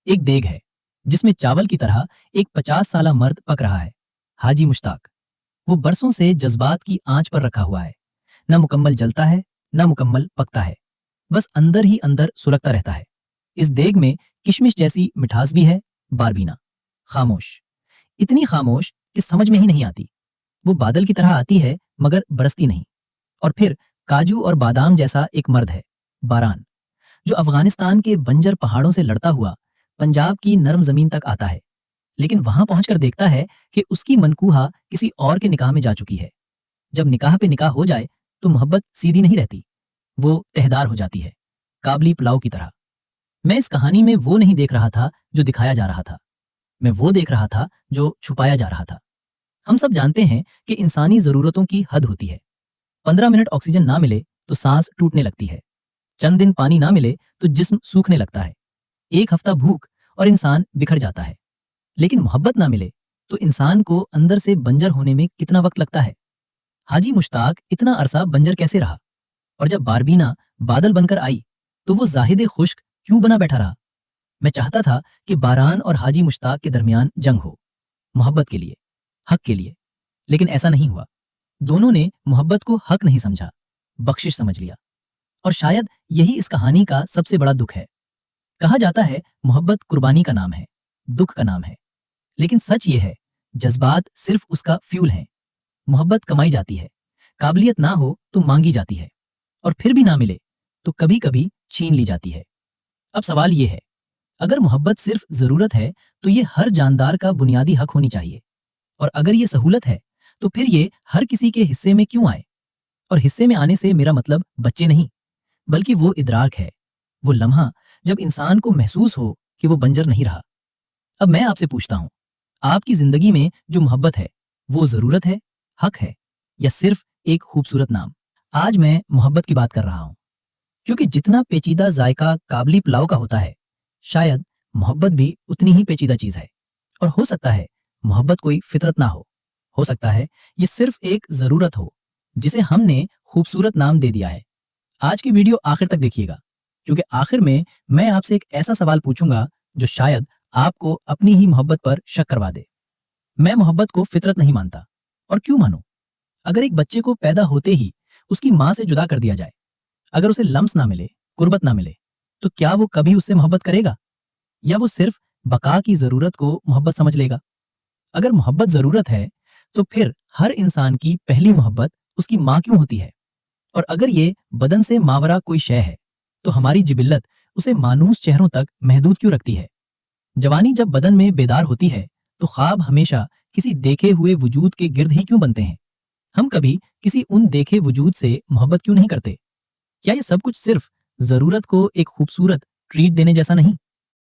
ایک دیگ ہے جس میں چاول کی طرح ایک 50 سالہ مرد پک رہا ہے، حاجی مشتاق۔ وہ برسوں سے جذبات کی آنچ پر رکھا ہوا ہے، نہ مکمل جلتا ہے نہ مکمل پکتا ہے، بس اندر ہی اندر سلگتا رہتا ہے۔ اس دیگ میں کشمش جیسی مٹھاس بھی ہے، باربینا خاموش، اتنی خاموش کہ سمجھ میں ہی نہیں آتی۔ وہ بادل کی طرح آتی ہے مگر برستی نہیں۔ اور پھر کاجو اور بادام جیسا ایک مرد ہے، باران، جو افغانستان کے بنجر پہاڑوں سے لڑتا ہوا پنجاب کی نرم زمین تک آتا ہے، لیکن وہاں پہنچ کر دیکھتا ہے کہ اس کی منکوہا کسی اور کے نکاح میں جا چکی ہے۔ جب نکاح پہ نکاح ہو جائے تو محبت سیدھی نہیں رہتی، وہ تہدار ہو جاتی ہے، کابلی پلاؤ کی طرح۔ میں اس کہانی میں وہ نہیں دیکھ رہا تھا جو دکھایا جا رہا تھا، میں وہ دیکھ رہا تھا جو چھپایا جا رہا تھا۔ ہم سب جانتے ہیں کہ انسانی ضرورتوں کی حد ہوتی ہے۔ 15 منٹ آکسیجن نہ ملے تو سانس ٹوٹنے لگتی ہے، چند دن پانی نہ ملے تو جسم سوکھنے لگتا ہے، ایک ہفتہ بھوک اور انسان بکھر جاتا ہے۔ لیکن محبت نہ ملے تو انسان کو اندر سے بنجر ہونے میں کتنا وقت لگتا ہے؟ حاجی مشتاق اتنا عرصہ بنجر کیسے رہا؟ اور جب باربینا بادل بن کر آئی تو وہ زاہد خشک کیوں بنا بیٹھا رہا؟ میں چاہتا تھا کہ باران اور حاجی مشتاق کے درمیان جنگ ہو، محبت کے لیے، حق کے لیے، لیکن ایسا نہیں ہوا۔ دونوں نے محبت کو حق نہیں سمجھا، بخشش سمجھ لیا۔ اور شاید یہی اس کہانی کا سب سے بڑا دکھ ہے۔ کہا جاتا ہے محبت قربانی کا نام ہے، دکھ کا نام ہے، لیکن سچ یہ ہے جذبات صرف اس کا فیول ہیں۔ محبت کمائی جاتی ہے، قابلیت نہ ہو تو مانگی جاتی ہے، اور پھر بھی نہ ملے تو کبھی کبھی چھین لی جاتی ہے۔ اب سوال یہ ہے، اگر محبت صرف ضرورت ہے تو یہ ہر جاندار کا بنیادی حق ہونی چاہیے، اور اگر یہ سہولت ہے تو پھر یہ ہر کسی کے حصے میں کیوں آئے؟ اور حصے میں آنے سے میرا مطلب بچے نہیں، بلکہ وہ ادراک ہے، وہ لمحہ جب انسان کو محسوس ہو کہ وہ بنجر نہیں رہا۔ اب میں آپ سے پوچھتا ہوں، آپ کی زندگی میں جو محبت ہے وہ ضرورت ہے، حق ہے، یا صرف ایک خوبصورت نام؟ آج میں محبت کی بات کر رہا ہوں کیونکہ جتنا پیچیدہ ذائقہ قابلی پلاؤ کا ہوتا ہے، شاید محبت بھی اتنی ہی پیچیدہ چیز ہے۔ اور ہو سکتا ہے محبت کوئی فطرت نہ ہو سکتا ہے یہ صرف ایک ضرورت ہو جسے ہم نے خوبصورت نام دے دیا ہے۔ آج کی ویڈیو آخر تک دیکھیے گا، کیونکہ آخر میں آپ سے ایک ایسا سوال پوچھوں گا جو شاید آپ کو اپنی ہی محبت پر شک کروا دے۔ میں محبت کو فطرت نہیں مانتا، اور کیوں مانوں؟ اگر ایک بچے کو پیدا ہوتے ہی اس کی ماں سے جدا کر دیا جائے، اگر اسے لمس نہ ملے، قربت نہ ملے، تو کیا وہ کبھی اس سے محبت کرے گا، یا وہ صرف بقا کی ضرورت کو محبت سمجھ لے گا؟ اگر محبت ضرورت ہے تو پھر ہر انسان کی پہلی محبت اس کی ماں کیوں ہوتی ہے؟ اور اگر یہ بدن سے ماورا کوئی شے ہے تو ہماری جبلت اسے مانوس چہروں تک محدود کیوں رکھتی ہے؟ جوانی جب بدن میں بیدار ہوتی ہے تو خواب ہمیشہ کسی دیکھے ہوئے وجود کے گرد ہی کیوں بنتے ہیں؟ ہم کبھی کسی ان دیکھے وجود سے محبت کیوں نہیں کرتے؟ کیا یہ سب کچھ صرف ضرورت کو ایک خوبصورت ٹریٹ دینے جیسا نہیں؟